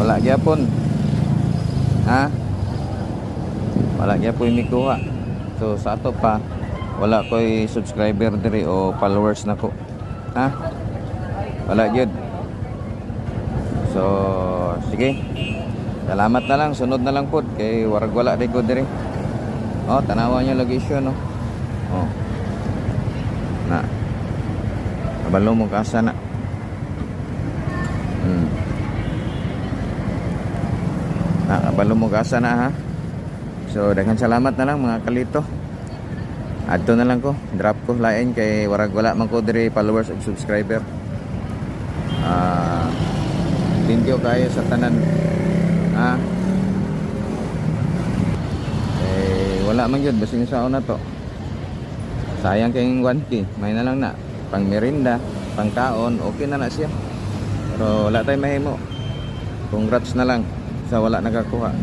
wala gyapon. Ha? Wala gyapon mikuha. So sa ato pa wala ko'y subscriber diri o followers nako. Ha? Wala gyud. So sige. Salamat na lang, sunod na lang pod kay warag wala di ko diri. Oh, tanawa niyo location no. Oh. Na. Kabalo mo kasa na. Kabalo mo kasa na ha. So daghang salamat na lang mga kalito. Adto na lang ko, drop ko lain kay warag wala man ko diri followers ug subscriber. Thank you kayo sa tanan. Ha? Wala man yun, basing sa una to. Sayang kayong 1K, may na lang na pang merinda, pang kaon, okay na na siya. Pero wala tayong mahimo. Congrats na lang sa wala nakakuha.